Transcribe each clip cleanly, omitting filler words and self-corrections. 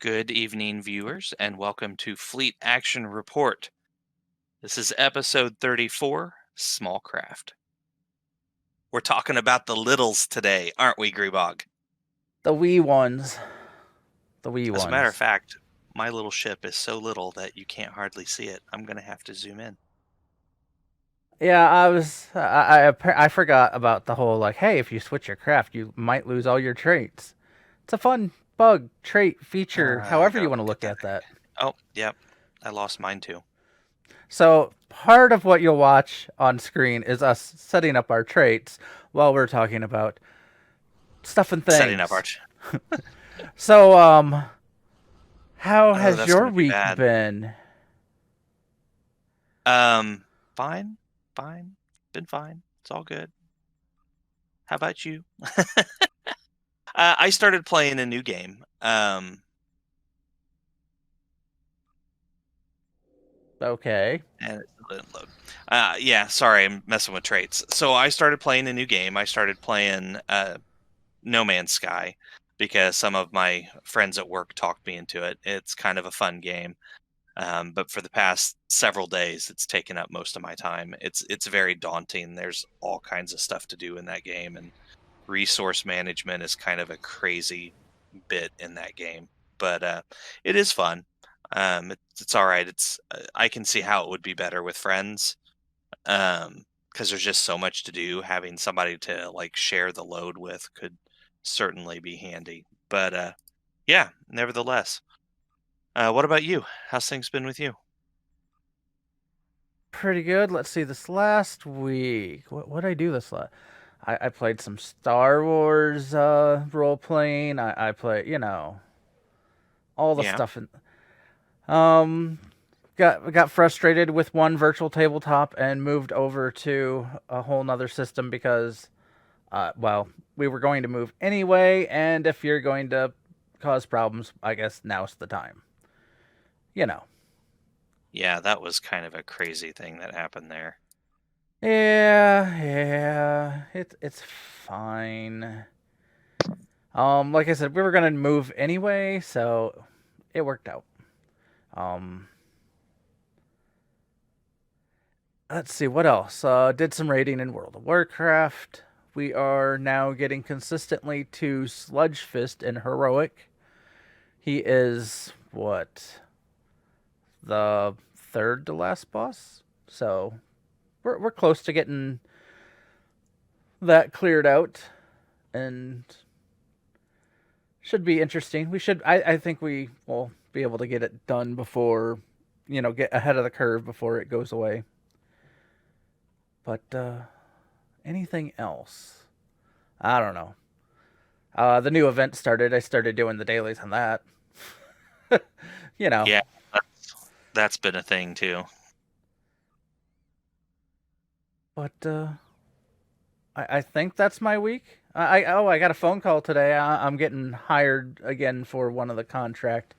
Good evening, viewers, and welcome to Fleet Action Report. This is episode 34, Small Craft. We're talking about the littles today, aren't we, Grebog? The wee ones. The wee As a matter of ones. fact, my little ship is so little that you can't hardly see it. I'm going to have to zoom in. Yeah, I forgot about the whole like, hey, if you switch your craft, you might lose all your traits. It's a fun bug, trait, feature, however you Go want to get look that. at that. Oh, yep. I lost mine too. So part of what you'll watch on screen is us setting up our traits while we're talking about stuff and Setting up things. our. So, how Oh, has that's going your to be week bad. been? Fine. Fine. Been fine. It's all good. How about you? I started playing a new game. Okay. And it didn't load. Yeah, sorry, I'm messing with traits. So I started playing a new game. I started playing No Man's Sky because some of my friends at work talked me into it. It's kind of a fun game, but for the past several days, it's taken up most of my time. It's very daunting. There's all kinds of stuff to do in that game, and resource management is kind of a crazy bit in that game. But it is fun. It's all right. I can see how it would be better with friends, because there's just so much to do. Having somebody to like share the load with could certainly be handy. But yeah, nevertheless. What about you? How's things been with you? Pretty good. Let's see. This last week, what did I do this last? I played some Star Wars role playing. I play, all the Yeah. stuff. Um, got frustrated with one virtual tabletop and moved over to a whole nother system because, well, we were going to move anyway, and if you're going to cause problems, I guess now's the time. You know. Yeah, that was kind of a crazy thing that happened there. Yeah. It's fine. Like I said, we were gonna move anyway, so it worked out. Um, let's see what else. Did some raiding in World of Warcraft. We are now getting consistently to Sludge Fist in Heroic. He is what, the third to last boss, so we're close to getting that cleared out, and should be interesting. I think we will be able to get it done before, get ahead of the curve before it goes away. But anything else? I don't know. The new event started. I started doing the dailies on that. you know. Yeah, that's been a thing too. But I think that's my week. I got a phone call today. I'm getting hired again for one of the contract.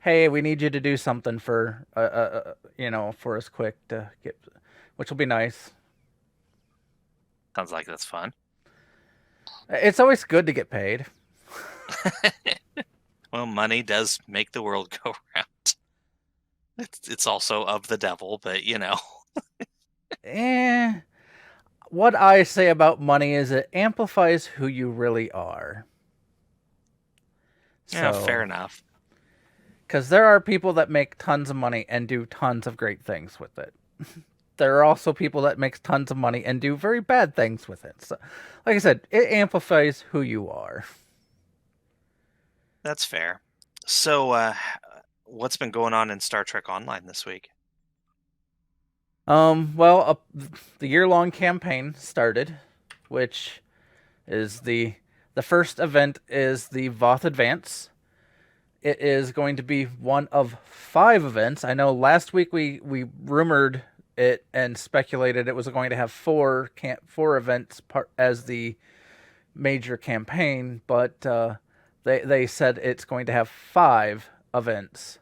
Hey, we need you to do something for for us quick to get, which will be nice. Sounds like that's fun. It's always good to get paid. Well, money does make the world go round. It's also of the devil, but Eh, what I say about money is it amplifies who you really are. yeah, fair So, enough. because there are people that make tons of money and do tons of great things with it. There are also people that make tons of money and do very bad things with it. So, like I said, it amplifies who you are. That's fair. So, what's been going on in Star Trek Online this week? The year-long campaign started, which is the first event is the Voth Advance. It is going to be one of 5 events. I know last week we rumored it and speculated it was going to have four events part as the major campaign, but they said it's going to have 5 events.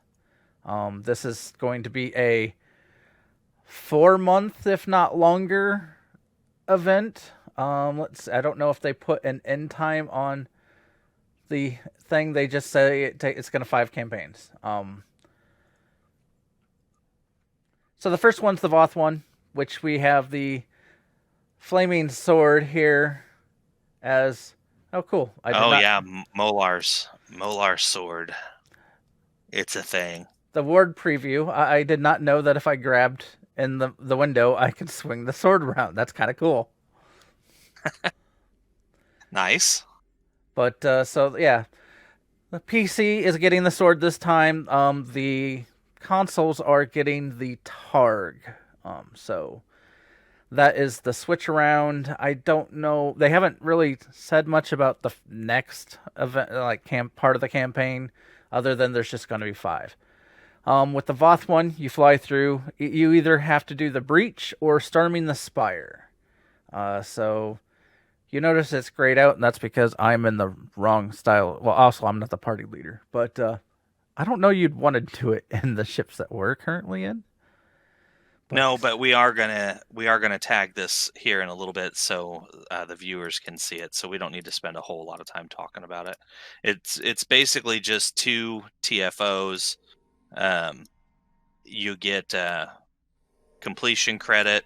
This is going to be a 4 month, if not longer, event. I don't know if they put an end time on the thing. They just say it's going to 5 campaigns. So the first one's the Voth one, which we have the flaming sword here as. Oh, cool! I did Oh not. yeah, Molar's sword. It's a thing. The ward preview. I did not know that if I grabbed in the window, I could swing the sword around. That's kind of cool. Nice. But so yeah, the PC is getting the sword this time. The consoles are getting the Targ. So that is the switch around. I don't know. They haven't really said much about the next event, like part of the campaign, other than there's just going to be 5. With the Voth one, you fly through. You either have to do the breach or storming the spire. So you notice it's grayed out, and that's because I'm in the wrong style. Well, also I'm not the party leader, but I don't know you'd want to do it in the ships that we're currently in. No, but we are gonna tag this here in a little bit so the viewers can see it. So we don't need to spend a whole lot of time talking about it. It's basically just 2 TFOs. You get completion credit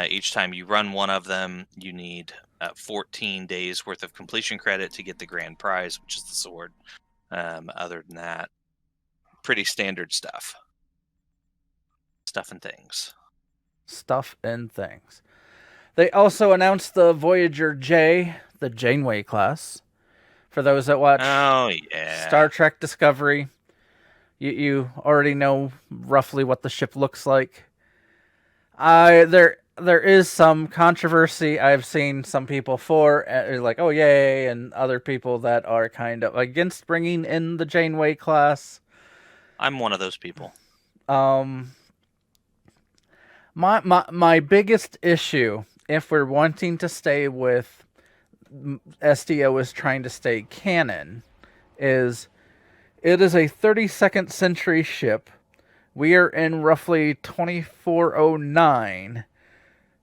each time you run one of them. You need 14 days worth of completion credit to get the grand prize, which is the sword. Other than that, pretty standard stuff. Stuff and things. Stuff and things. They also announced the Voyager J, the Janeway class. For those that watch Star Trek Discovery, you already know roughly what the ship looks like. There is some controversy. I've seen some people for like, oh yay, and other people that are kind of against bringing in the Janeway class. I'm one of those people. My biggest issue, if we're wanting to stay with SDO is trying to stay canon, is it is a 32nd century ship. We are in roughly 2409.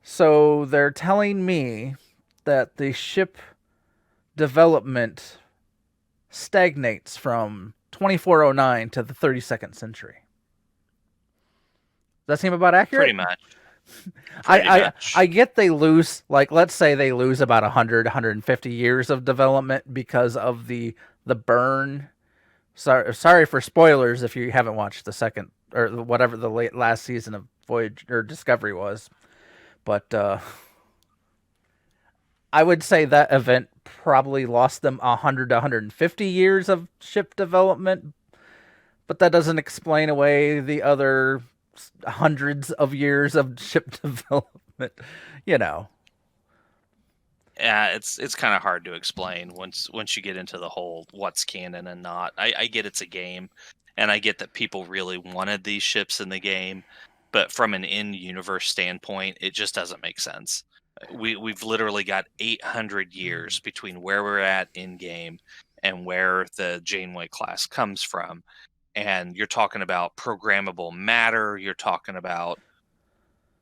So they're telling me that the ship development stagnates from 2409 to the 32nd century. Does that seem about accurate? Pretty much. I get they lose, like, let's say they lose about 100, 150 years of development because of the burn. Sorry for spoilers if you haven't watched the second or whatever the last season of Voyage or Discovery was, but I would say that event probably lost them 100 to 150 years of ship development, but that doesn't explain away the other hundreds of years of ship development, you know. Yeah, it's kind of hard to explain once you get into the whole what's canon and not. I get it's a game, and I get that people really wanted these ships in the game, but from an in-universe standpoint, it just doesn't make sense. We've literally got 800 years between where we're at in game and where the Janeway class comes from. And you're talking about programmable matter, you're talking about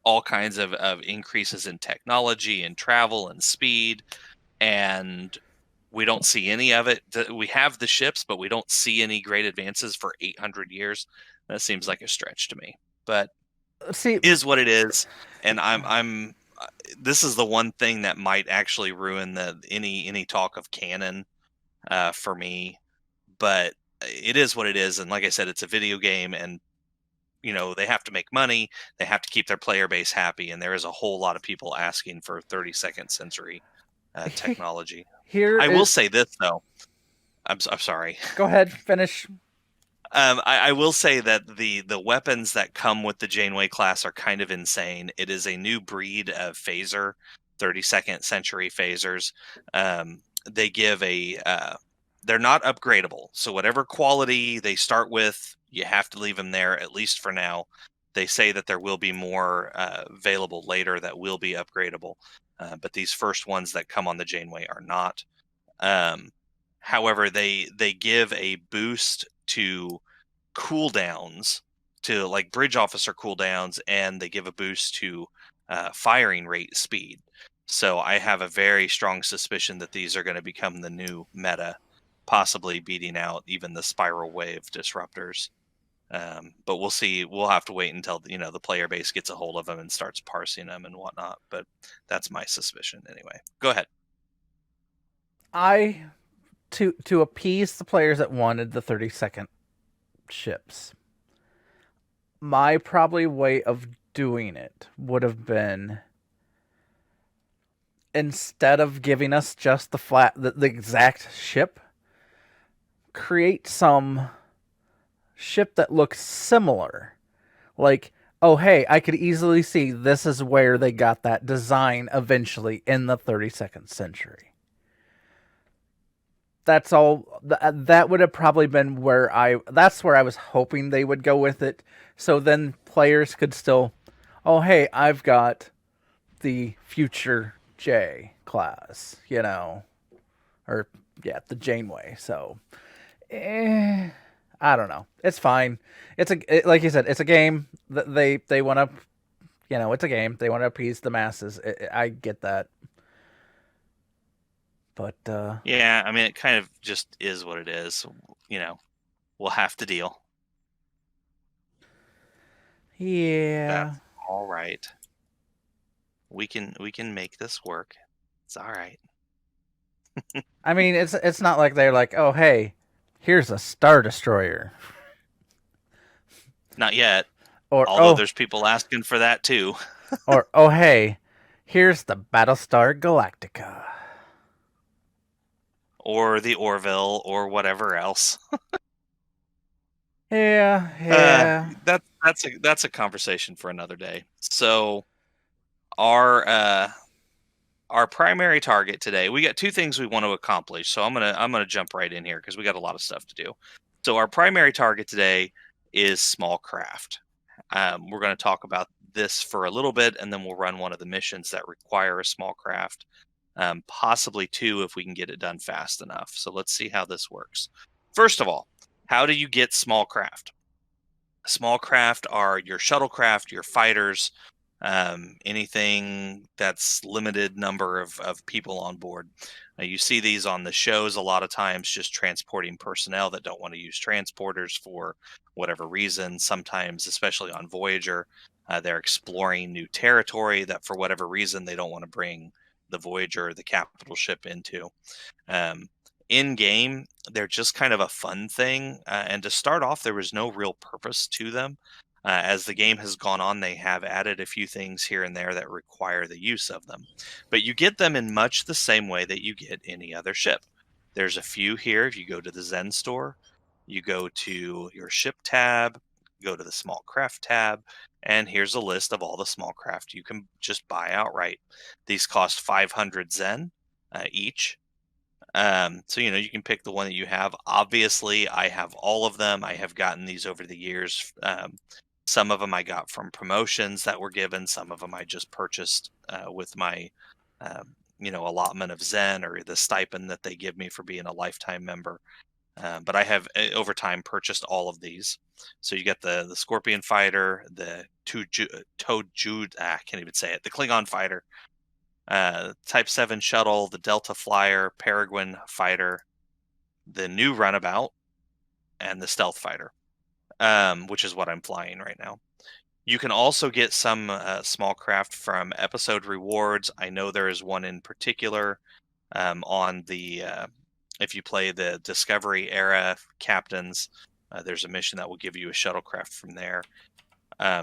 all kinds of increases in technology and travel and speed, and we don't see any of it. We have the ships, but we don't see any great advances for 800 years. That seems like a stretch to me, but is what it is. And I'm this is the one thing that might actually ruin any talk of canon for me, but it is what it is. And like I said, it's a video game, and they have to make money, they have to keep their player base happy, and there is a whole lot of people asking for 32nd century technology. I will say this though. I'm sorry. Go ahead, finish. I will say that the weapons that come with the Janeway class are kind of insane. It is a new breed of phaser, 32nd century phasers. They give they're not upgradable. So whatever quality they start with, you have to leave them there, at least for now. They say that there will be more available later that will be upgradable. But these first ones that come on the Janeway are not. However, they give a boost to cooldowns, to like bridge officer cooldowns, and they give a boost to firing rate speed. So I have a very strong suspicion that these are going to become the new meta possibly beating out even the spiral wave disruptors. But we'll see. We'll have to wait until the player base gets a hold of them and starts parsing them and whatnot. But that's my suspicion anyway. Go ahead. I to appease the players that wanted the 30-second ships. My probably way of doing it would have been, instead of giving us just the exact ship, create some ship that looks similar. Like, oh hey, I could easily see this is where they got that design eventually in the 32nd century. That's all. That would have probably been that's where I was hoping they would go with it. So then players could still, oh hey, I've got the future J class, or yeah, the Janeway. So, I don't know. It's fine. Like you said, it's a game. They want to, it's a game. They want to appease the masses. I get that. But Yeah, I mean, it kind of just is what it is. We'll have to deal. yeah. That's all right. We can make this work. It's all right. I mean, it's not like they're like, oh hey, here's a Star Destroyer, Not yet. or Although there's people asking for that too. or oh hey, here's the Battlestar Galactica. Or the Orville or whatever else. Yeah. That's a conversation for another day. So our primary target today, we got two things we want to accomplish. So I'm gonna jump right in here because we got a lot of stuff to do. So our primary target today is small craft. We're going to talk about this for a little bit, and then we'll run one of the missions that require a small craft, possibly two if we can get it done fast enough. So let's see how this works. First of all, how do you get small craft? Small craft are your shuttlecraft, your fighters, anything that's limited number of people on board. You see these on the shows a lot of times, just transporting personnel that don't want to use transporters for whatever reason. Sometimes, especially on Voyager, they're exploring new territory that for whatever reason they don't want to bring the Voyager, the capital ship, into. In game, they're just kind of a fun thing. And to start off, there was no real purpose to them. As the game has gone on, they have added a few things here and there that require the use of them. But you get them in much the same way that you get any other ship. There's a few here. If you go to the Zen Store, you go to your ship tab, go to the small craft tab, and here's a list of all the small craft you can just buy outright. These cost 500 Zen each. So you can pick the one that you have. Obviously, I have all of them. I have gotten these over the years. Some of them I got from promotions that were given. Some of them I just purchased with my, allotment of Zen or the stipend that they give me for being a lifetime member. But I have over time purchased all of these. So you get the Scorpion Fighter, the Toad Jude. I can't even say it. The Klingon Fighter. Type 7 shuttle, the Delta Flyer, Peregrine Fighter, the new Runabout, and the Stealth Fighter, which is what I'm flying right now. You can also get some small craft from episode rewards. I know there is one in particular on the if you play the Discovery era captains, there's a mission that will give you a shuttlecraft from there.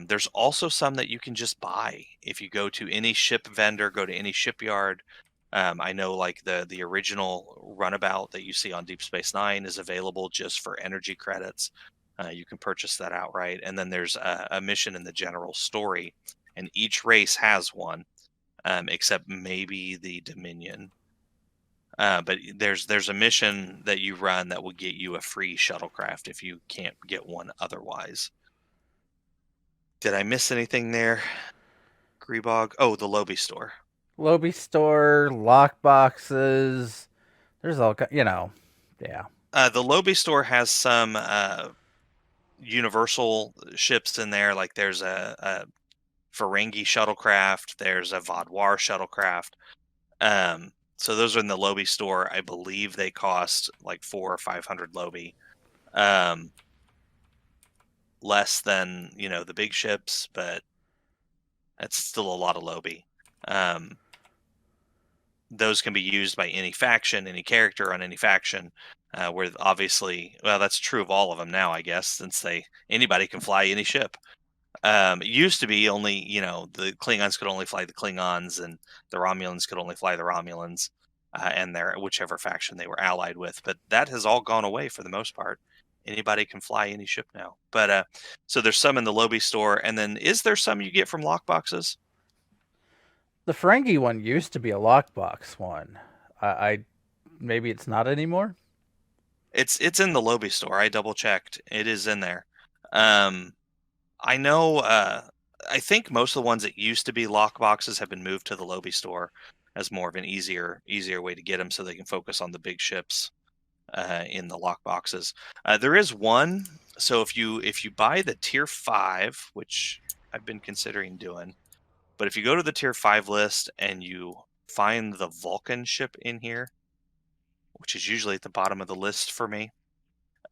There's also some that you can just buy if you go to any ship vendor, go to any shipyard. I know like the original Runabout that you see on Deep Space Nine is available just for energy credits. You can purchase that outright. And then there's a mission in the general story, and each race has one, except maybe the Dominion. But there's a mission that you run that will get you a free shuttlecraft if you can't get one otherwise. Did I miss anything there? Grebog? Oh, the Lobi Store. Lobi Store, lock boxes. There's all, yeah. The Lobi Store has some universal ships in there. Like there's a Ferengi shuttlecraft. There's a Vaadwaur shuttlecraft. So those are in the Lobi Store. I believe they cost like 400 or 500 Lobi. Um, less than, the big ships, but that's still a lot of Lobi. Those can be used by any faction, any character on any faction. Where obviously, well, that's true of all of them now, I guess, since anybody can fly any ship. It used to be only, the Klingons could only fly the Klingons, and the Romulans could only fly the Romulans, and their whichever faction they were allied with. But that has all gone away for the most part. Anybody can fly any ship now. But so there's some in the Lobi Store, and then is there some you get from lockboxes? The Ferengi one used to be a lockbox one. I maybe it's not anymore. It's in the Lobi Store. I double checked. It is in there. Um, I know. I think most of the ones that used to be lock boxes have been moved to the Lobi Store as more of an easier way to get them, so they can focus on the big ships in the lock boxes. There is one. So if you buy the tier 5, which I've been considering doing, but if you go to the tier 5 list and you find the Vulcan ship in here, which is usually at the bottom of the list for me,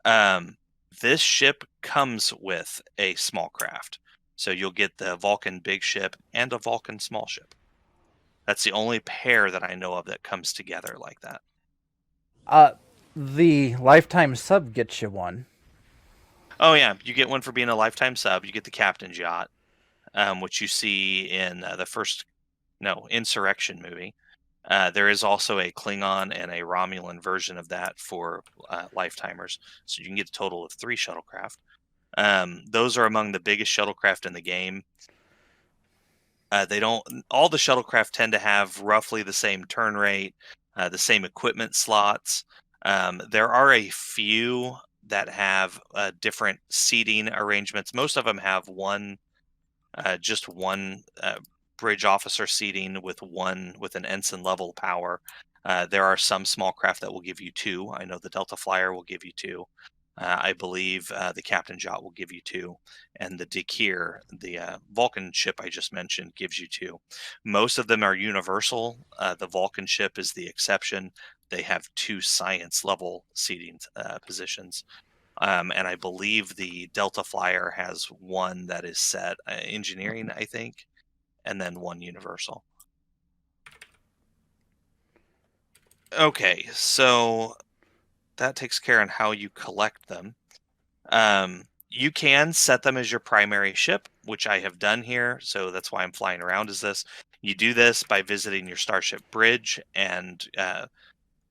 um, this ship comes with a small craft. So you'll get the Vulcan big ship and a Vulcan small ship. That's the only pair that I know of that comes together like that. Uh, the lifetime sub gets you one. Oh yeah, you get one for being a lifetime sub. You get the Captain's Yacht, which you see in the first Insurrection movie. There is also a Klingon and a Romulan version of that for lifetimers, so you can get a total of 3 shuttlecraft. Those are among the biggest shuttlecraft in the game. They don't. All the shuttlecraft tend to have roughly the same turn rate, the same equipment slots. There are a few that have different seating arrangements. Most of them have just one bridge officer seating with an ensign level power. There are some small craft that will give you 2. I know the Delta Flyer will give you 2. I believe the Captain's Yacht will give you 2, and the Dekir, the Vulcan ship I just mentioned, gives you 2. Most of them are universal. The Vulcan ship is the exception. They have 2 science level seating positions. And I believe the Delta Flyer has 1 that is set engineering, I think, and then 1 universal. Okay, so that takes care on how you collect them. You can set them as your primary ship, which I have done here, so that's why I'm flying around as this. You do this by visiting your Starship Bridge, and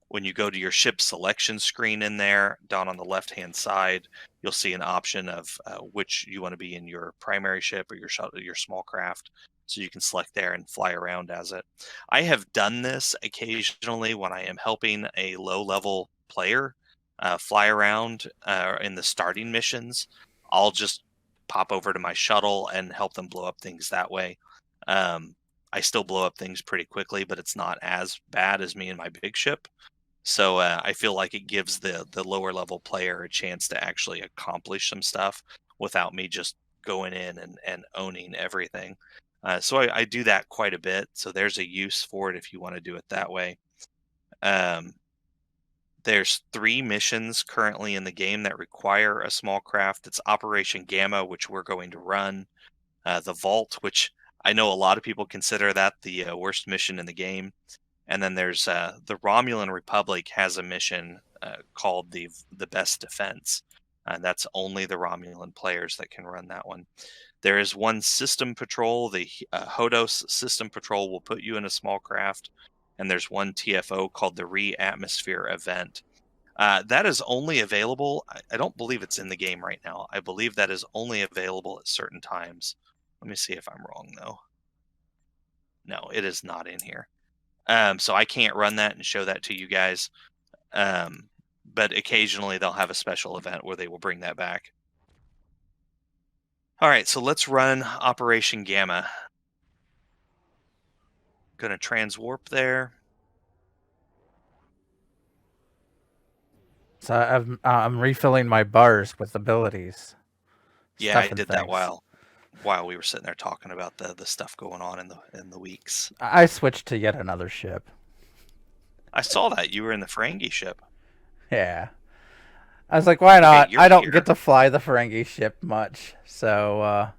when you go to your ship selection screen in there, down on the left-hand side, you'll see an option of which you want to be in, your primary ship or your small craft. So you can select there and fly around as it. I have done this occasionally when I am helping a low-level player fly around in the starting missions. I'll just pop over to my shuttle and help them blow up things that way. I still blow up things pretty quickly, but it's not as bad as me and my big ship. So I feel like it gives the lower level player a chance to actually accomplish some stuff without me just going in and owning everything. So I do that quite a bit. So there's a use for it if you want to do it that way. There's 3 missions currently in the game that require a small craft. It's Operation Gamma, which we're going to run. The Vault, which I know a lot of people consider that the worst mission in the game. And then there's the Romulan Republic has a mission called the Best Defense. That's only the Romulan players that can run that one. There is 1 system patrol. The Hodos system patrol will put you in a small craft. And there's 1 TFO called the Rhi Atmosphere Event. That is only available. I don't believe it's in the game right now. I believe that is only available at certain times. Let me see if I'm wrong, though. No, it is not in here. So I can't run that and show that to you guys. But occasionally they'll have a special event where they will bring that back. All right, so let's run Operation Gamma. Gonna transwarp there. So I'm refilling my bars with abilities, Yeah, I stuff and did that things. while we were sitting there talking about the stuff going on in the weeks. I switched to yet another ship. I saw that you were in the Ferengi ship. Yeah. I was like, why Okay, not? you're I don't get here. to fly the Ferengi ship much, so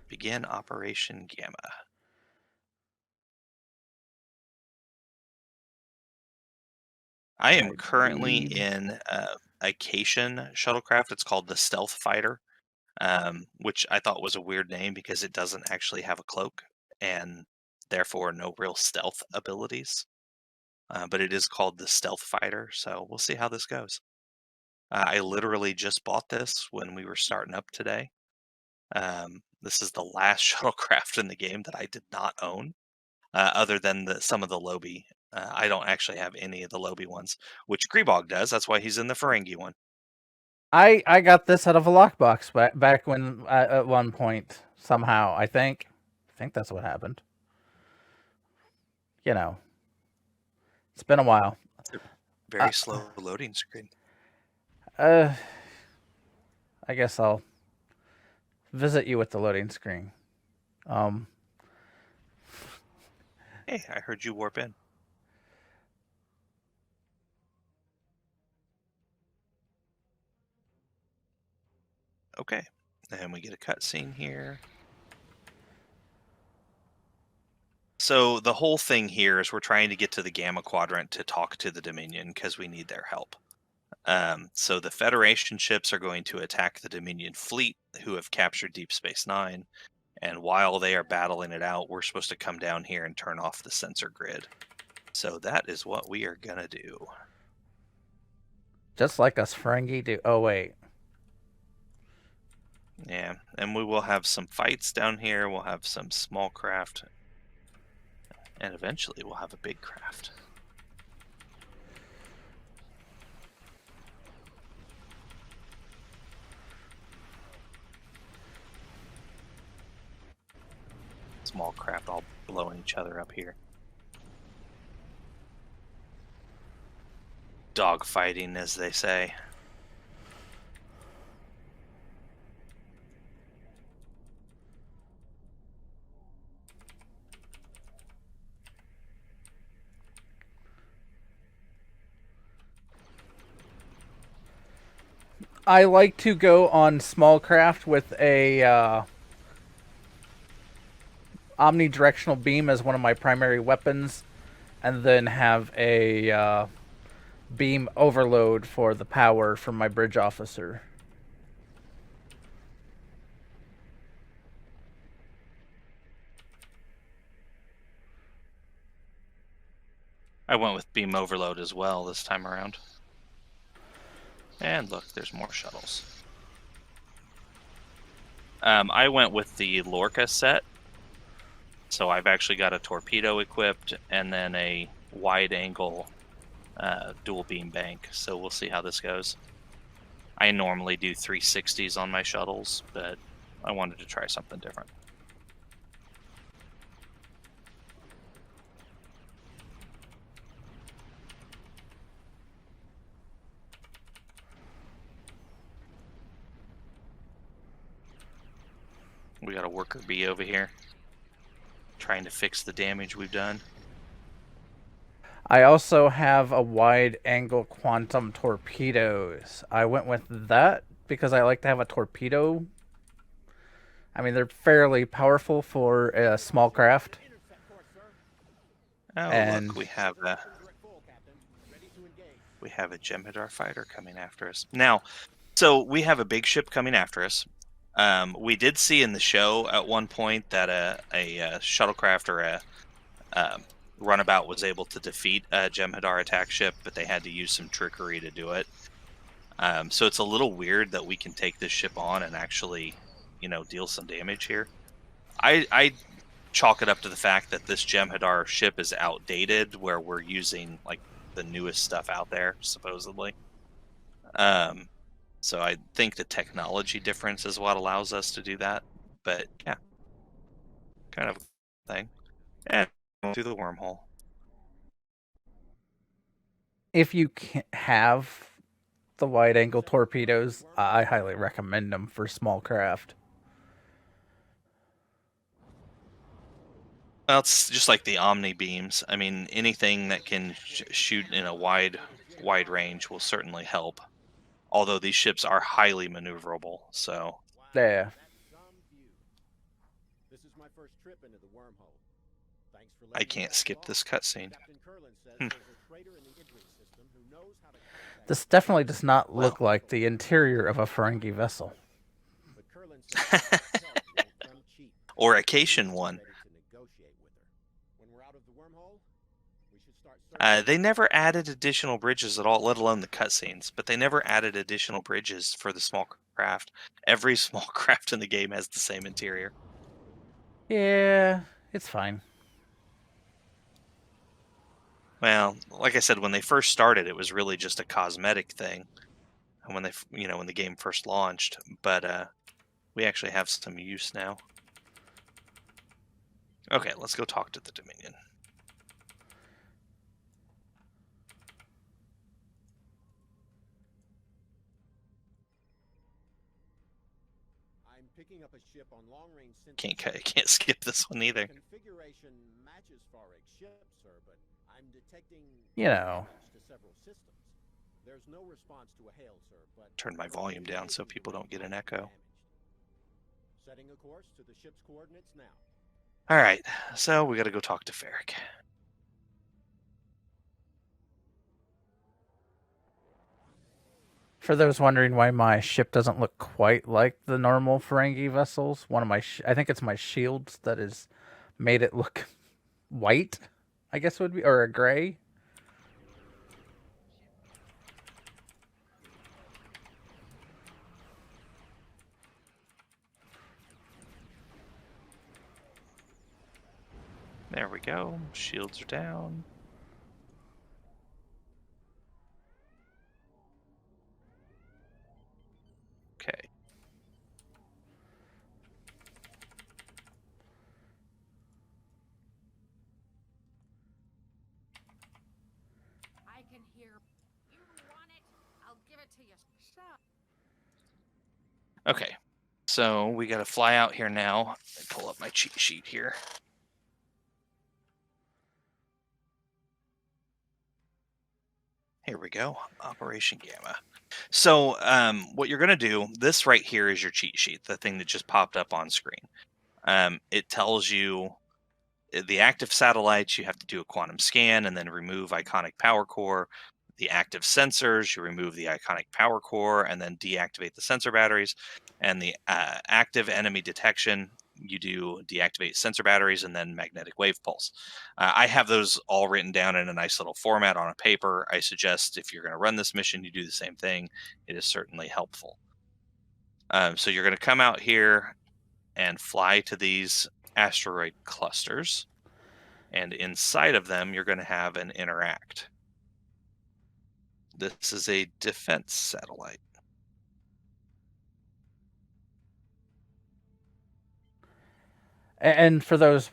Begin Operation Gamma. I am I currently need. in a Cation shuttlecraft. It's called the Stealth Fighter, which I thought was a weird name because it doesn't actually have a cloak and therefore no real stealth abilities. But it is called the Stealth Fighter, so we'll see how this goes. I literally just bought this when we were starting up today. This is the last shuttlecraft in the game that I did not own, other than some of the Lobi. I don't actually have any of the Lobi ones, which Grebog does. That's why he's in the Ferengi one. I got this out of a lockbox back when at one point somehow. I think that's what happened. You know, it's been a while. It's a Uh, very slow loading screen. uh I guess I'll visit you with the loading screen. Um, Hey, I heard you warp in. Okay, and we get a cutscene here. So the whole thing here is we're trying to get to the Gamma Quadrant to talk to the Dominion because we need their help. So the Federation ships are going to attack the Dominion fleet, who have captured Deep Space Nine. And while they are battling it out, we're supposed to come down here and turn off the sensor grid. So that is what we are gonna do. just like us Ferengi do. Oh wait, Yeah, and we will have some fights down here. We'll have some small craft, and eventually we'll have a big craft. Small craft all blowing each other up here. Dog fighting, as they say. I like to go on small craft with a omnidirectional beam as one of my primary weapons, and then have a beam overload for the power from my bridge officer. I went with beam overload as well this time around. And look, there's more shuttles. I went with the Lorca set. So I've actually got a torpedo equipped and then a wide angle dual beam bank. So we'll see how this goes. I normally do 360s on my shuttles, but I wanted to try something different. We got a worker bee over here trying to fix the damage we've done. I also have a wide angle quantum torpedoes. I went with that because I like to have a torpedo. I mean, they're fairly powerful for a small craft. Oh, And look, we have a Jem'Hadar fighter coming after us. Now, so we have a big ship coming after us. We did see in the show at one point that a shuttlecraft or a runabout was able to defeat a Jem'Hadar attack ship, but they had to use some trickery to do it. So it's a little weird that we can take this ship on and actually, deal some damage here. I chalk it up to the fact that this Jem'Hadar ship is outdated, where we're using like the newest stuff out there, supposedly. So I think the technology difference is what allows us to do that. But yeah, kind of thing. And through the wormhole. if you can have the wide angle torpedoes, I highly recommend them for small craft. Well, it's just like the Omni beams. I mean, anything that can shoot in a wide range will certainly help. Although these ships are highly maneuverable, so Yeah. This is my first trip into the wormhole. Thanks for I letting me can't tag skip along. this cutscene. Captain Curlin says Hmm. there's a traitor in the Idris system who knows how to contact This definitely does not Well, look like the interior of a Ferengi vessel. But Curlin says Idris help won't come cheap. or He Acacian needs to be one. ready to negotiate with her. When we're out of the wormhole, we should start searching. They never added additional bridges at all, let alone the cutscenes. But they never added additional bridges for the small craft. Every small craft in the game has the same interior. Yeah, it's fine. Well, like I said, when they first started, it was really just a cosmetic thing. And when when the game first launched, but we actually have some use now. Okay, let's go talk to the Dominion. I'm picking up a ship on long-range Can't skip this one either. Configuration matches Farek's ship, sir, but I'm detecting You know. damage to several systems. There's no response to a hail, sir, but Turn my volume down so people don't get an echo. Setting a course to the ship's coordinates now. All right, so we got to go talk to Ferric. For those wondering why my ship doesn't look quite like the normal Ferengi vessels, one of my I think it's my shields that has made it look white, I guess it would be, or a gray. There we go. Shields are down. Okay. I can hear. You want it? I'll give it to you. Okay. So we got to fly out here now. Pull up my cheat sheet here. Here we go. Operation Gamma. So what you're going to do, this right here is your cheat sheet, the thing that just popped up on screen. It tells you the active satellites, you have to do a quantum scan and then remove iconic power core. The active sensors, you remove the iconic power core and then deactivate the sensor batteries. And the active enemy detection, you do deactivate sensor batteries and then magnetic wave pulse. I have those all written down in a nice little format on a paper. I suggest if you're going to run this mission, you do the same thing. It is certainly helpful. So you're going to come out here and fly to these asteroid clusters. And inside of them, you're going to have an interact. This is a defense satellite. And for those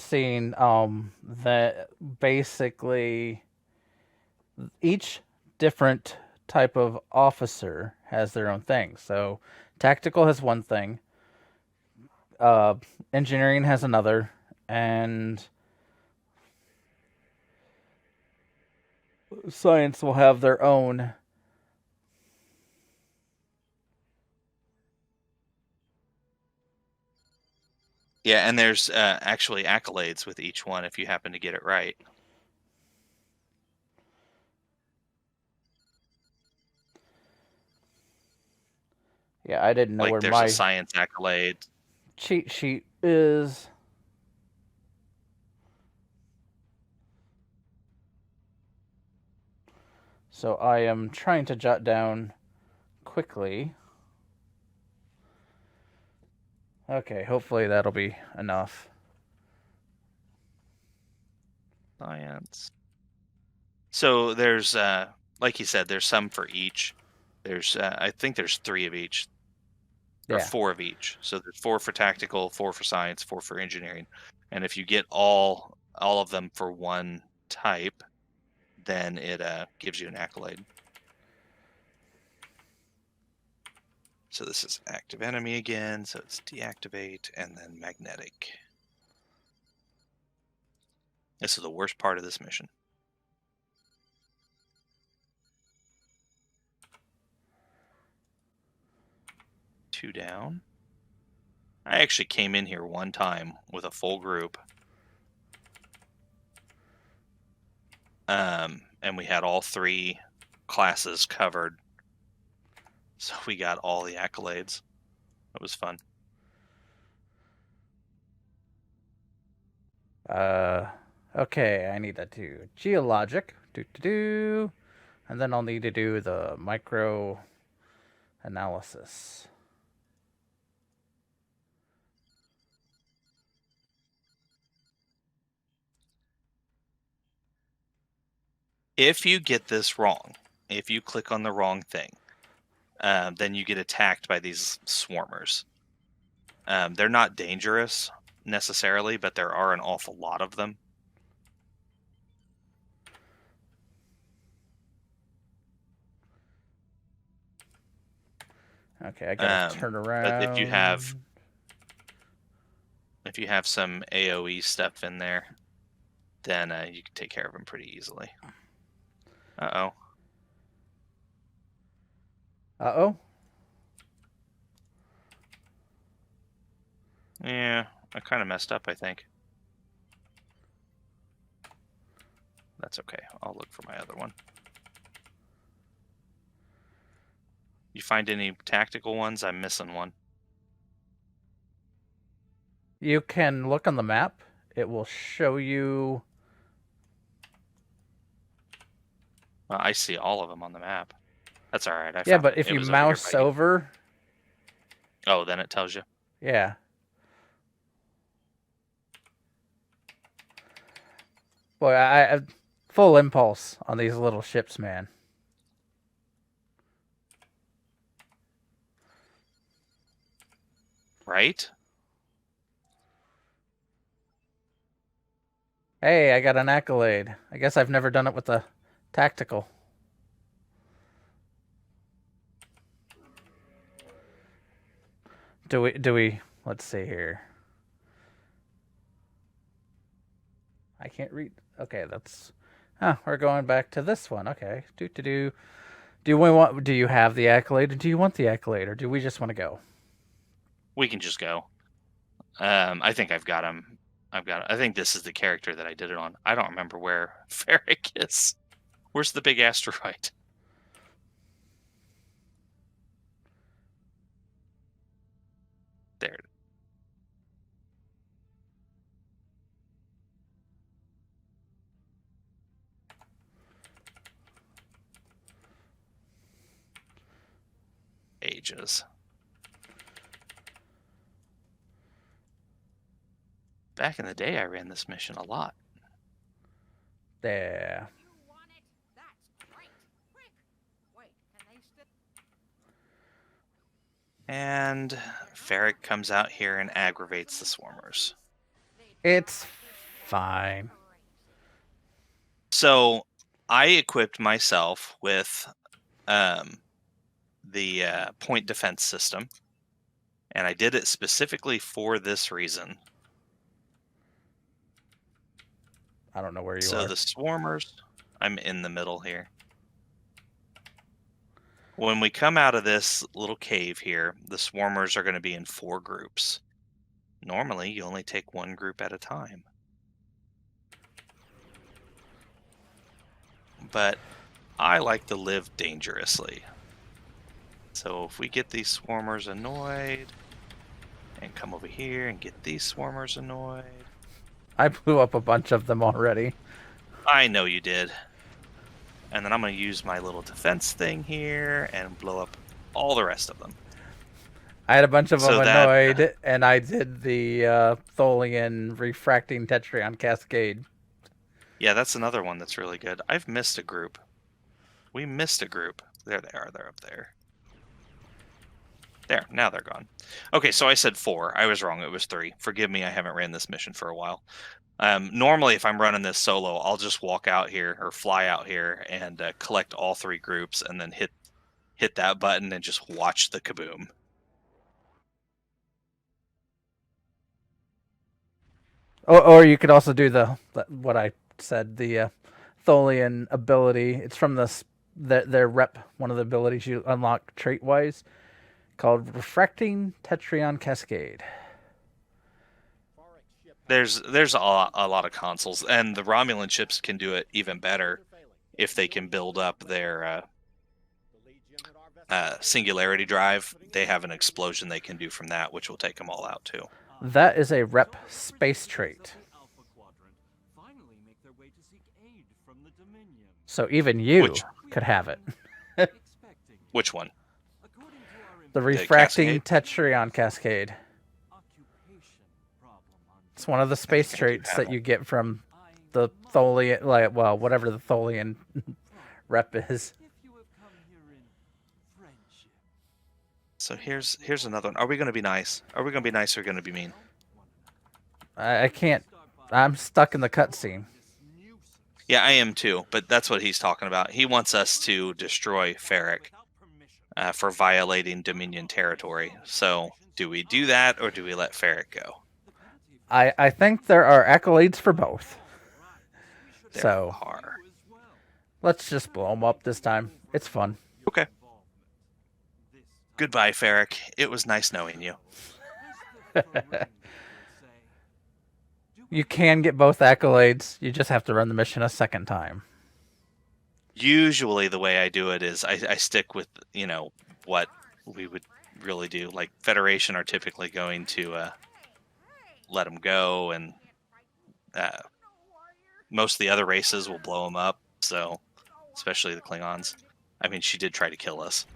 seeing, that basically each different type of officer has their own thing. So, tactical has one thing, uh, engineering has another, and science will have their own. Yeah, and there's actually accolades with each one if you happen to get it right. Yeah, I didn't know Like where there's a my science accolade. cheat sheet is. So I am trying to jot down quickly. Okay, hopefully that'll be enough. Science. So there's, like you said, there's some for each. There's, I think there's 3 of each, or Yeah. 4 of each. So there's 4 for tactical, 4 for science, 4 for engineering. And if you get all of them for one type, then it gives you an accolade. So this is active enemy again. So it's deactivate and then magnetic. This is the worst part of this mission. Two down. I actually came in here one time with a full group. And we had all 3 classes covered. So we got all the accolades. It was fun. Okay, I need to do geologic. And then I'll need to do the micro analysis. If you get this wrong, if you click on the wrong thing, then you get attacked by these swarmers. They're not dangerous necessarily, but there are an awful lot of them. Okay, I gotta turn around. But if you have some AoE stuff in there, then you can take care of them pretty easily. Uh-oh. Uh-oh? Yeah, I kind of messed up, I think. That's okay. I'll look for my other one. You find any tactical ones? I'm missing one. You can look on the map. It will show you... Well, I see all of them on the map. That's all right. Yeah, but if you mouse over... Oh, then it tells you. Yeah. Boy, I full impulse on these little ships, man. Right? Hey, I got an accolade. I guess I've never done it with the tactical. Do we let's see here. I can't read. Okay, that's we're going back to this one. Okay. Do you have the accolade, or do you want the accolade, or do we just want to go? We can just go. I think I've got him. I think this is the character that I did it on. I don't remember where Ferric is. Where's the big asteroid? There. Ages. Back in the day, I ran this mission a lot. Yeah. You want it? That's great. Quick. Wait, can they still... And Ferric comes out here and aggravates the swarmers. It's fine. So I equipped myself with the point defense system, and I did it specifically for this reason. I don't know where you are. So the swarmers, I'm in the middle here. When we come out of this little cave here, the swarmers are going to be in 4 groups. Normally, you only take 1 group at a time. But I like to live dangerously. So if we get these swarmers annoyed, and come over here and get these swarmers annoyed. I blew up a bunch of them already. I know you did. And then I'm going to use my little defense thing here and blow up all the rest of them. I had a bunch of them annoyed, and I did the Tholian refracting Tetrion Cascade. Yeah, that's another one that's really good. I've missed a group. We missed a group. There they are. They're up there. There. Now they're gone. Okay, so I said 4. I was wrong. It was 3. Forgive me. I haven't ran this mission for a while. Normally, if I'm running this solo, I'll just walk out here or fly out here and collect all 3 groups and then hit that button and just watch the kaboom. Or you could also do what I said, the Tholian ability. It's from their rep, one of the abilities you unlock trait wise, called Refracting Tetrion Cascade. There's a lot of consoles, and the Romulan ships can do it even better if they can build up their singularity drive. They have an explosion they can do from that, which will take them all out too. That is a rep space trait. So even you could have it. Which one? The Refracting Tetrion Cascade. It's one of the space traits that you get from the Tholian, whatever the Tholian rep is. So here's another one. Are we going to be nice? Are we going to be nice or going to be mean? I can't. I'm stuck in the cutscene. Yeah, I am too, but that's what he's talking about. He wants us to destroy Ferric for violating Dominion territory. So do we do that or do we let Ferric go? I think there are accolades for both. There are. Let's just blow them up this time. It's fun. Okay. Goodbye, Ferric. It was nice knowing you. You can get both accolades. You just have to run the mission a second time. Usually the way I do it is I stick with, what we would really do. Like, Federation are typically going to let them go, and most of the other races will blow them up, so, especially the Klingons. I mean, she did try to kill us.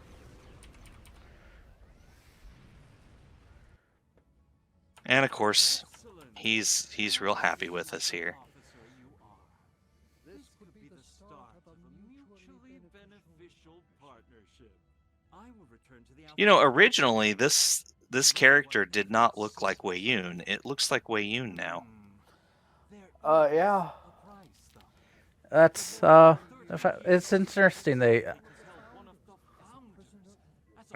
And, of course, he's real happy with us here. Originally this character did not look like Wei Yun. It looks like Wei Yun now. Yeah. That's it's interesting. I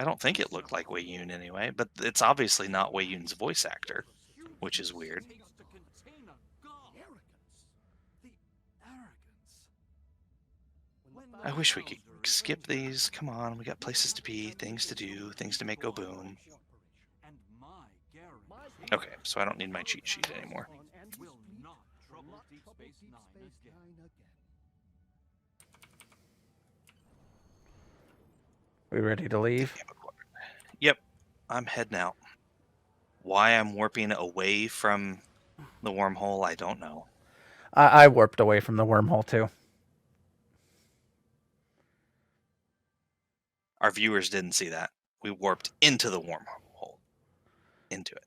don't think it looked like Wei Yun anyway, but it's obviously not Wei Yun's voice actor, which is weird. I wish we could skip these. Come on, we got places to be, things to do, things to make go boom. Okay, so I don't need my cheat sheet anymore. We ready to leave? Yep, I'm heading out. Why I'm warping away from the wormhole, I don't know. I warped away from the wormhole too. Our viewers didn't see that. We warped into the wormhole. Into it.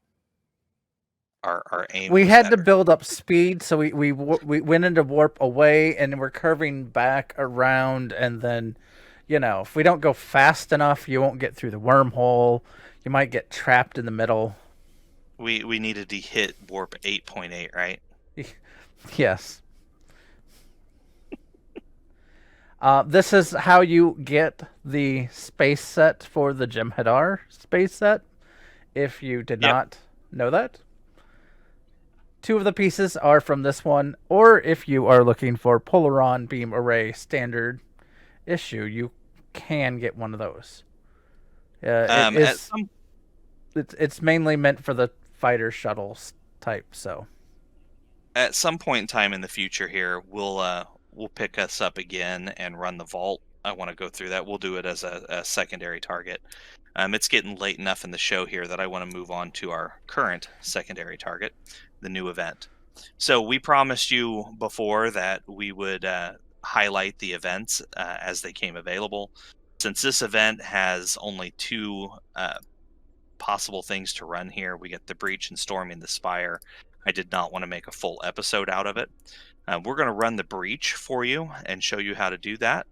Our aim. We had to build up speed, so we went into warp away, and we're curving back around, and then, if we don't go fast enough, you won't get through the wormhole. You might get trapped in the middle. We needed to hit warp 8.8, right? Yes. This is how you get the space set for the Jem'Hadar space set, if you did not know that. 2 of the pieces are from this one, or if you are looking for Polaron Beam Array standard issue, you can get one of those. It's mainly meant for the fighter shuttles type, so. At some point in time in the future here, we'll pick us up again and run the vault. I want to go through that. We'll do it as a secondary target. It's getting late enough in the show here that I want to move on to our current secondary target, the new event. So we promised you before that we would highlight the events as they came available. Since this event has only 2 possible things to run here, we get the Breach and Storming the Spire. I did not want to make a full episode out of it. We're going to run the Breach for you and show you how to do that.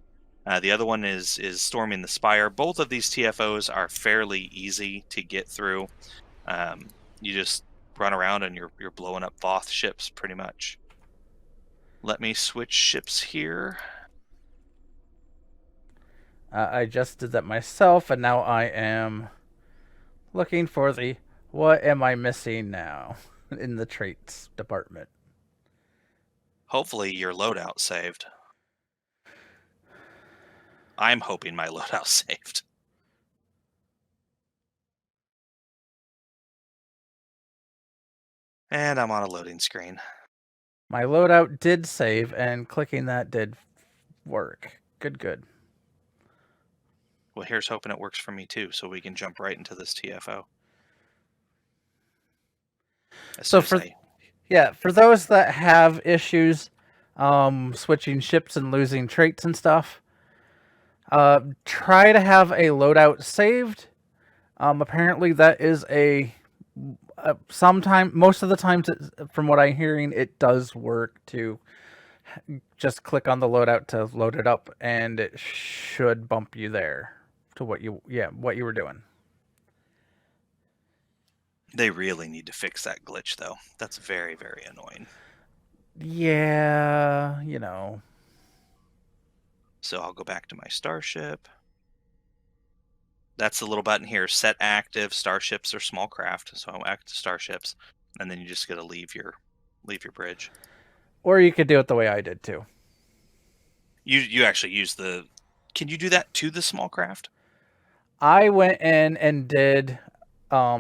The other one is Storming the Spire. Both of these TFOs are fairly easy to get through. You just run around and you're blowing up Voth ships pretty much. Let me switch ships here. I just did that myself, and now I am looking for the what am I missing now? in the traits department. Hopefully your loadout saved. I'm hoping my loadout saved. And I'm on a loading screen. My loadout did save, and clicking that did work. Good. Well, here's hoping it works for me too, so we can jump right into this TFO. So for those that have issues switching ships and losing traits and stuff, try to have a loadout saved. Apparently that is most of the times, from what I'm hearing, it does work to just click on the loadout to load it up, and it should bump you there to what you were doing. They really need to fix that glitch, though. That's very, very annoying. Yeah, So I'll go back to my starship. That's the little button here, set active. Starships are small craft, so I'll active starships, and then you just gotta leave your bridge. Or you could do it the way I did too. You actually use the. Can you do that to the small craft? I went in and did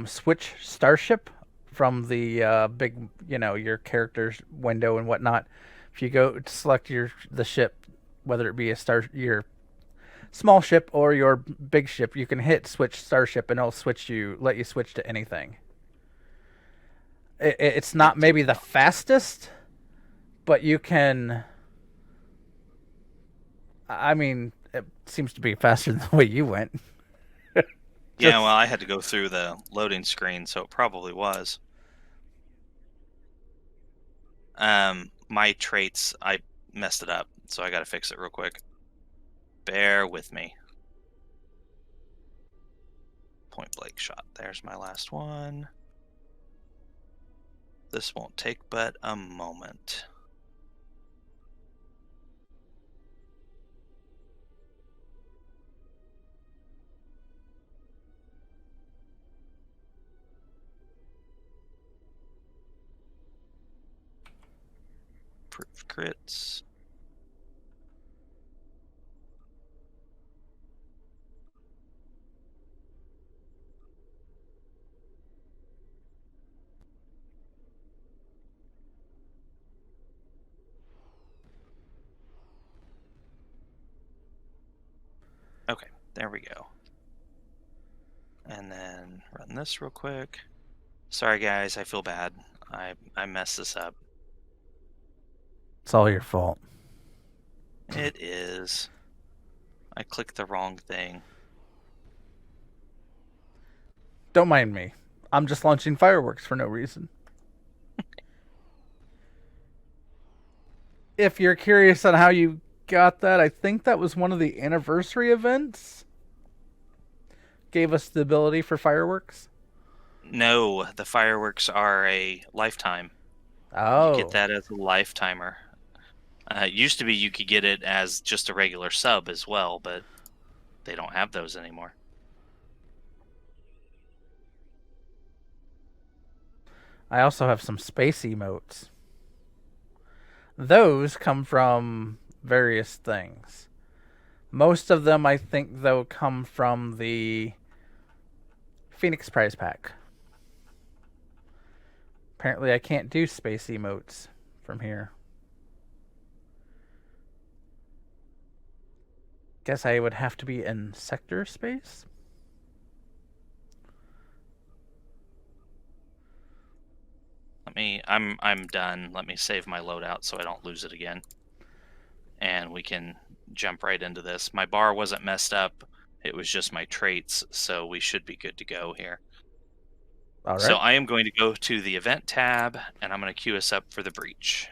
switch starship from the big, your character's window and whatnot. If you go to select the ship, whether it be your small ship or your big ship, you can hit switch starship and it'll let you switch to anything. It's not maybe the fastest, but you can. I mean, it seems to be faster than the way you went. Yeah, well, I had to go through the loading screen, so it probably was. My traits, I messed it up, so I gotta fix it real quick. Bear with me. Point blank shot. There's my last one. This won't take but a moment. Proof crits. Okay, there we go. And then run this real quick. Sorry guys, I feel bad. I messed this up. It's all your fault. It is. I clicked the wrong thing. Don't mind me. I'm just launching fireworks for no reason. If you're curious on how you got that, I think that was one of the anniversary events. Gave us the ability for fireworks. No, the fireworks are a lifetime. Oh. You get that as a lifetimer. It used to be you could get it as just a regular sub as well, but they don't have those anymore. I also have some space emotes. Those come from various things. Most of them, I think, though, come from the Phoenix Prize Pack. Apparently, I can't do space emotes from here. Guess I would have to be in sector space? I'm done. Let me save my loadout so I don't lose it again. And we can jump right into this. My bar wasn't messed up. It was just my traits, so we should be good to go here. All right. So I am going to go to the event tab, and I'm going to queue us up for the breach.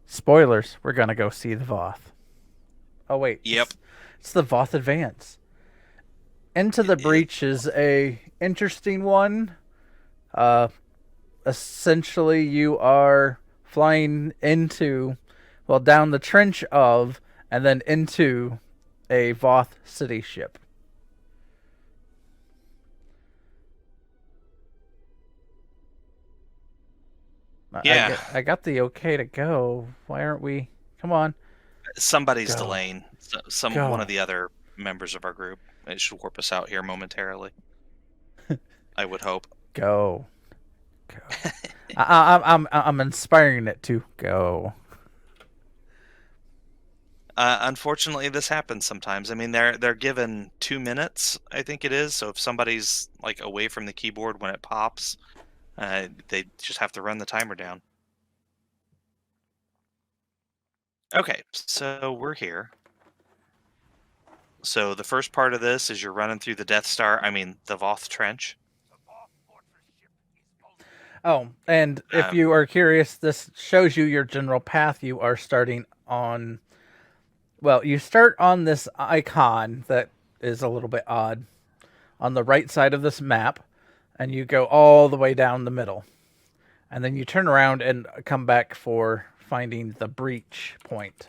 Spoilers, we're going to go see the Voth. Oh, wait. Yep. It's the Voth Advance. Into the Breach is a interesting one. Essentially, you are flying down the trench of, and then into a Voth city ship. Yeah, I got the okay to go. Why aren't we? Come on, somebody's go, delaying. One go. of the other members of our group. It should warp us out here momentarily. I would hope. Go. Go. I'm inspiring it to go. Unfortunately, this happens sometimes. I mean, they're given 2 minutes, I think it is. So if somebody's like away from the keyboard when it pops, they just have to run the timer down. Okay, so we're here. So the first part of this is you're running through the Death Star. I mean, the Voth Trench. Oh, and if Um, you are curious, this shows you your general path. You are starting on. Well, you start on this icon that is a little bit odd on the right side of this map, and you go all the way down the middle. And then you turn around and come back for finding the breach point.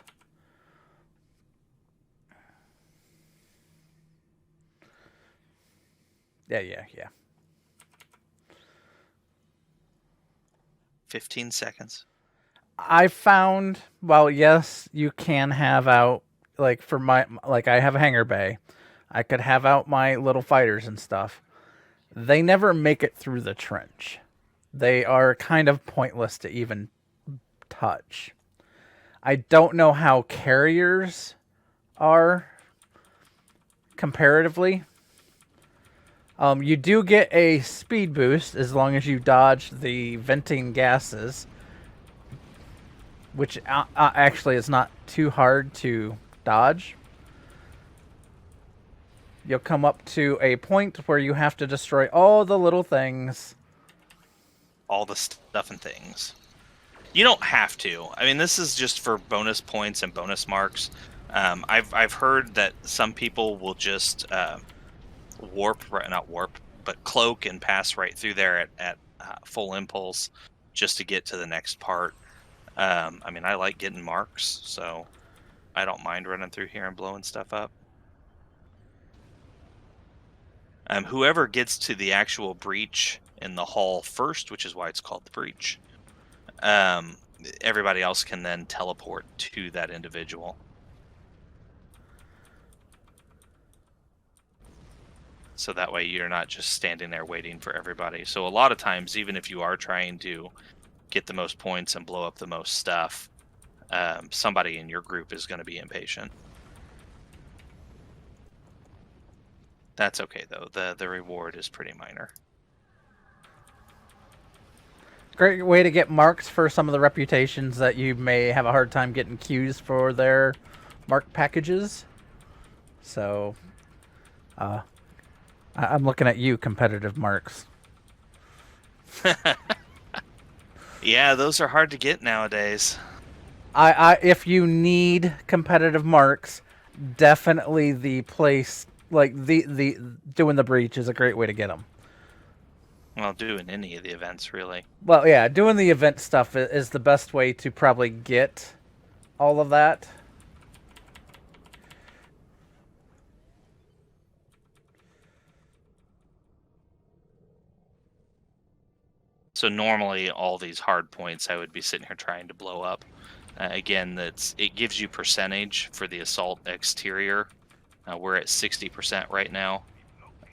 Yeah. 15 seconds. I found, well, yes, you can have out, like for my, like I have a hangar bay. I could have out my little fighters and stuff. They never make it through the trench. They are kind of pointless to even touch. I don't know how carriers are comparatively. You do get a speed boost as long as you dodge the venting gases, which actually is not too hard to dodge. You'll come up to a point where you have to destroy all the little things. All the stuff and things. You don't have to. I mean, this is just for bonus points and bonus marks. I've heard that some people will just not warp, but cloak and pass right through there at full impulse just to get to the next part. I mean, I like getting marks, so I don't mind running through here and blowing stuff up. Whoever gets to the actual breach in the hall first, which is why it's called the breach, everybody else can then teleport to that individual. So that way you're not just standing there waiting for everybody. So a lot of times, even if you are trying to get the most points and blow up the most stuff, somebody in your group is going to be impatient. That's okay, though. The reward is pretty minor. Great way to get marks for some of the reputations that you may have a hard time getting queues for their mark packages. So, I'm looking at you, competitive marks. Yeah, those are hard to get nowadays. If you need competitive marks, definitely the place, like the doing the breach is a great way to get them. Well, doing any of the events, really. Well, yeah, doing the event stuff is the best way to probably get all of that. So normally all these hard points I would be sitting here trying to blow up. Again, it gives you percentage for the assault exterior. We're at 60% right now.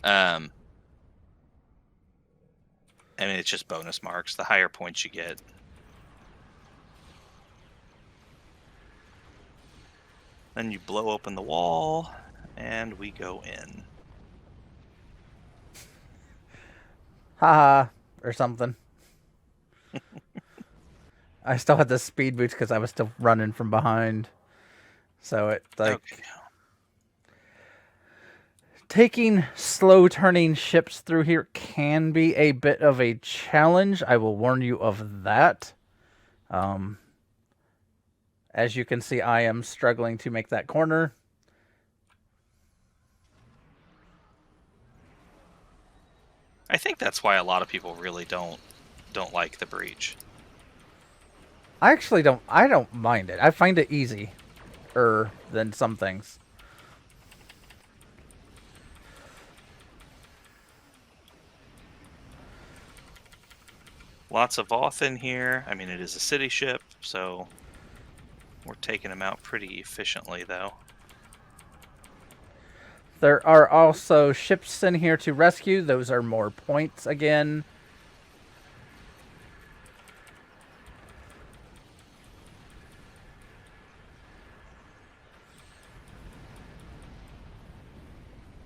I mean, it's just bonus marks. The higher points you get. Then you blow open the wall, and we go in. Haha, or something. I still had the speed boost because I was still running from behind. So it Okay. Taking slow turning ships through here can be a bit of a challenge. I will warn you of that. As you can see, I am struggling to make that corner. I think that's why a lot of people really don't like the breach. I actually don't. I don't mind it. I find it easier than some things. Lots of Voth in here. I mean, it is a city ship, so we're taking them out pretty efficiently, though. There are also ships in here to rescue. Those are more points again.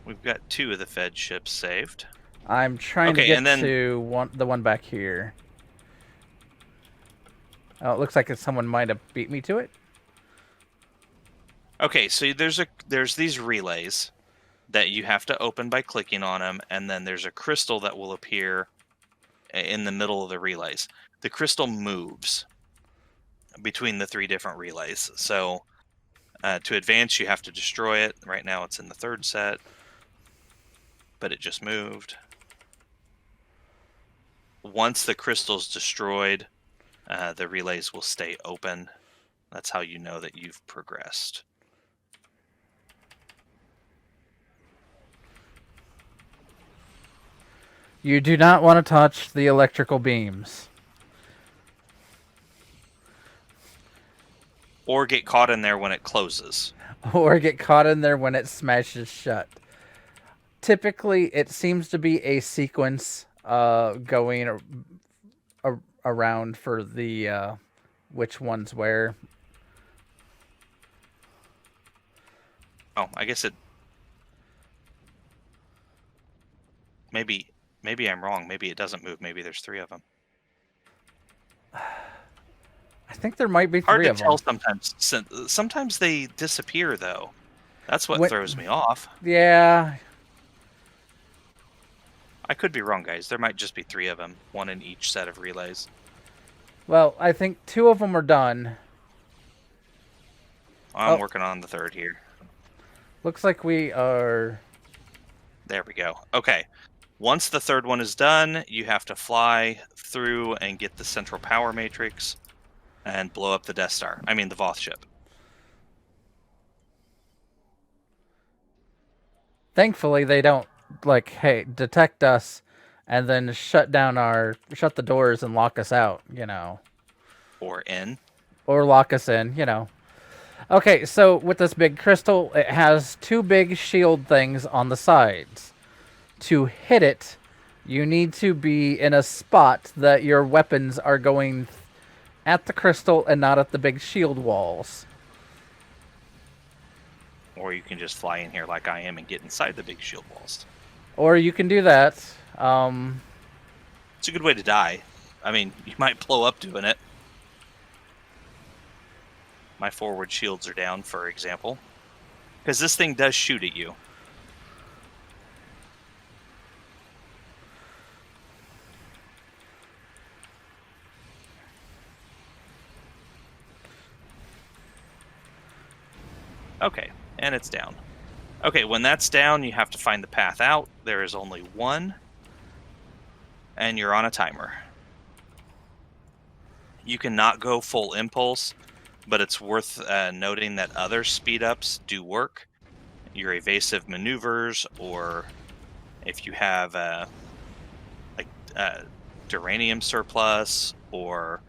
We've got 2 of the Fed ships saved. I'm trying to Okay, get and then- to the one back here. Oh, it looks like someone might have beat me to it. Okay, so there's these relays that you have to open by clicking on them, and then there's a crystal that will appear in the middle of the relays. The crystal moves between the 3 different relays. So to advance, you have to destroy it. Right now it's in the 3rd set, but it just moved. Once the crystal's destroyed, the relays will stay open. That's how you know that you've progressed. You do not want to touch the electrical beams. Or get caught in there when it closes. Or get caught in there when it smashes shut. Typically, it seems to be a sequence going around for the which one's where. Oh, I guess it... Maybe I'm wrong. Maybe it doesn't move. Maybe there's 3 of them. I think there might be 3 Hard to of tell them. sometimes. Sometimes they disappear, though. That's what throws me off. Yeah. I could be wrong, guys. There might just be 3 of them. 1 in each set of relays. Well, I think 2 of them are done. I'm working on the 3rd here. Looks like we are... There we go. Okay. Once the 3rd one is done, you have to fly through and get the central power matrix and blow up the Death Star. I mean, the Voth ship. Thankfully, they don't, like, hey, detect us and then shut the doors and lock us out, you know. Or in. Or lock us in, you know. Okay, so with this big crystal, it has 2 big shield things on the sides. To hit it, you need to be in a spot that your weapons are going at the crystal and not at the big shield walls. Or you can just fly in here like I am and get inside the big shield walls. Or you can do that. It's a good way to die. I mean, you might blow up doing it. My forward shields are down, for example. Because this thing does shoot at you. Okay, and it's down. Okay, when that's down, you have to find the path out. There is only 1. And you're on a timer. You cannot go full impulse, but it's worth noting that other speed-ups do work. Your evasive maneuvers, or if you have duranium surplus, or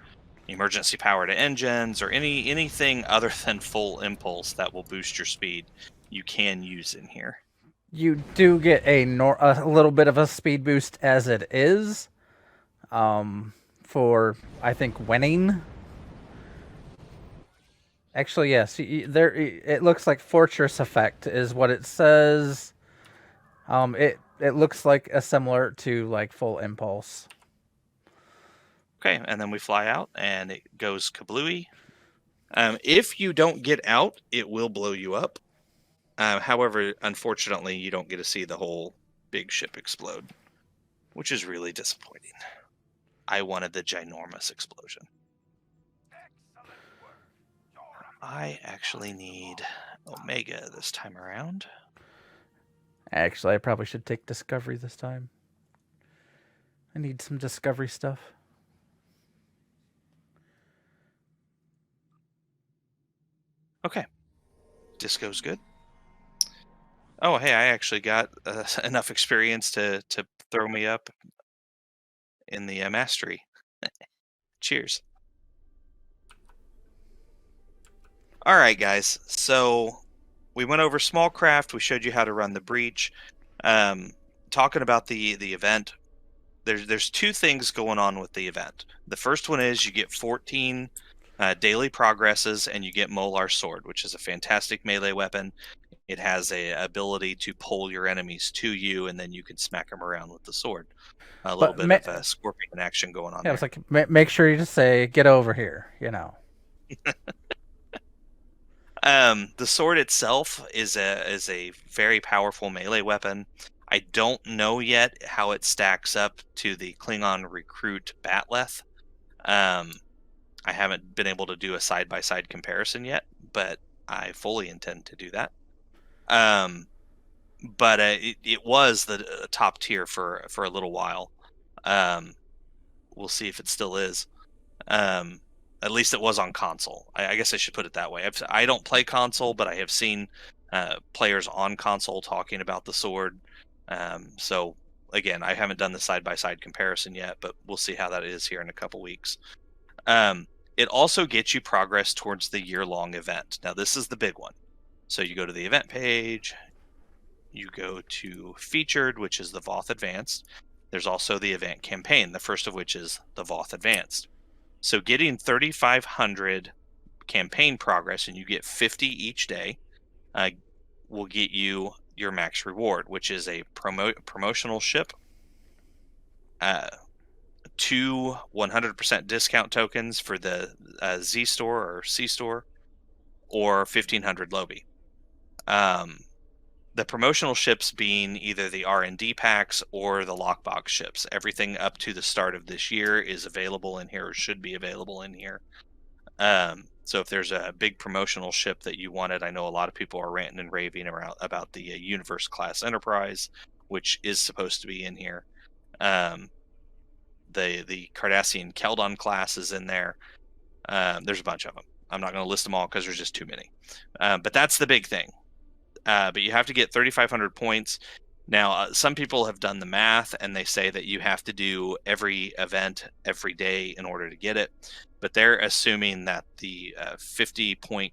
emergency power to engines, or anything other than full impulse that will boost your speed, you can use in here. You do get a little bit of a speed boost as it is, for, I think, winning. Actually, yes. It looks like Fortress Effect is what it says. It looks like similar to like Full Impulse. Okay, and then we fly out, and it goes kablooey. If you don't get out, it will blow you up. However, unfortunately, you don't get to see the whole big ship explode, which is really disappointing. I wanted the ginormous explosion. I actually need Omega this time around. Actually, I probably should take Discovery this time. I need some Discovery stuff. Okay. Disco's good. Oh, hey, I actually got enough experience to throw me up in the mastery. Cheers. All right, guys. So we went over small craft. We showed you how to run the breach. Talking about the event, there's two things going on with the event. The first one is you get 14 daily progresses, and you get Molar's sword, which is a fantastic melee weapon. It has a ability to pull your enemies to you, and then you can smack them around with the sword. A little bit of a scorpion action going on Yeah, there. it's like make sure you just say "get over here," you know. The sword itself is a very powerful melee weapon. I don't know yet how it stacks up to the Klingon recruit Batleth. I haven't been able to do a side-by-side comparison yet, but I fully intend to do that. But it was the top tier for a little while. We'll see if it still is. At least it was on console. I guess I should put it that way. I don't play console, but I have seen players on console talking about the sword. So again, I haven't done the side-by-side comparison yet, but we'll see how that is here in a couple weeks. It also gets you progress towards the year-long event. Now, this is the big one. So you go to the event page, you go to Featured, which is the Voth Advanced. There's also the event campaign, the first of which is the Voth Advanced. So getting 3,500 campaign progress, and you get 50 each day, will get you your max reward, which is a promotional ship, 2 100% discount tokens for the Z Store or C Store, or 1,500 Lobi. The promotional ships being either the R&D packs or the lockbox ships. Everything up to the start of this year is available in here, or should be available in here. So if there's a big promotional ship that you wanted, I know a lot of people are ranting and raving about the Universe class Enterprise, which is supposed to be in here. The Cardassian Keldon class is in there. There's a bunch of them. I'm not going to list them all because there's just too many. But that's the big thing. But you have to get 3,500 points. Now, some people have done the math, and they say that you have to do every event every day in order to get it. But they're assuming that the 50-point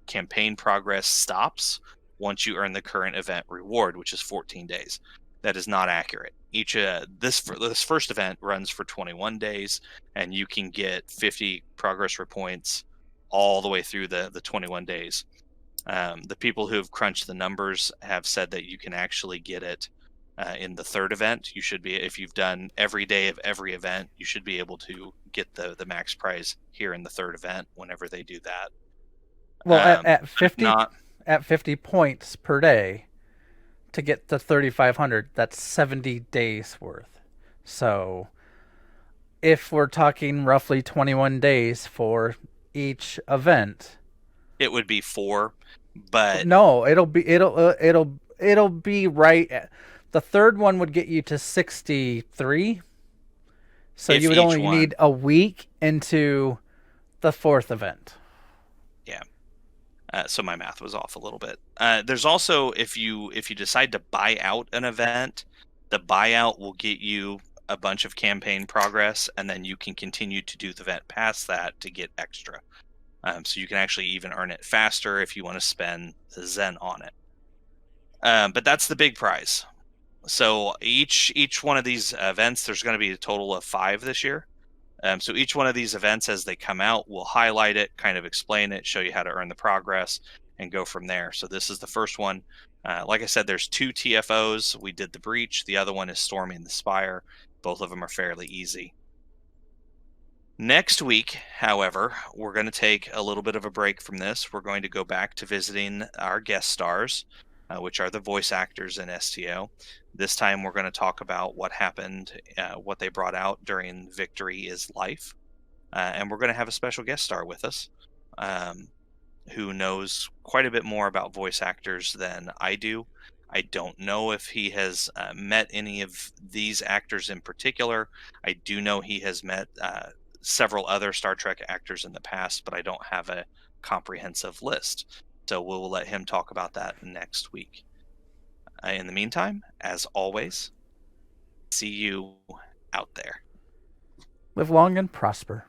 campaign progress stops once you earn the current event reward, which is 14 days. That is not accurate. This first event runs for 21 days, and you can get 50 progress points all the way through the 21 days. The people who have crunched the numbers have said that you can actually get it in the third event. You should be, if you've done every day of every event, you should be able to get the max prize here in the third event whenever they do that. Well, at 50 points per day to get to 3,500, that's 70 days worth. So if we're talking roughly 21 days for each event, it would be 4. But no, it'll be right. The third one would get you to 63. So you would only need a week into the fourth event. Yeah. So my math was off a little bit. There's also, if you decide to buy out an event, the buyout will get you a bunch of campaign progress, and then you can continue to do the event past that to get extra. So you can actually even earn it faster if you want to spend the Zen on it. But that's the big prize. So each one of these events, there's going to be a total of 5 this year. So each one of these events, as they come out, we'll highlight it, kind of explain it, show you how to earn the progress, and go from there. So this is the first one. Like I said, there's 2 TFOs. We did the Breach. The other one is Storming the Spire. Both of them are fairly easy. Next week, however, we're going to take a little bit of a break from this. We're going to go back to visiting our guest stars, which are the voice actors in STO. This time we're going to talk about what happened, what they brought out during Victory is Life. And we're going to have a special guest star with us who knows quite a bit more about voice actors than I do. I don't know if he has met any of these actors in particular. I do know he has met several other Star Trek actors in the past, but I don't have a comprehensive list. So we'll let him talk about that next week. In the meantime, as always, see you out there. Live long and prosper.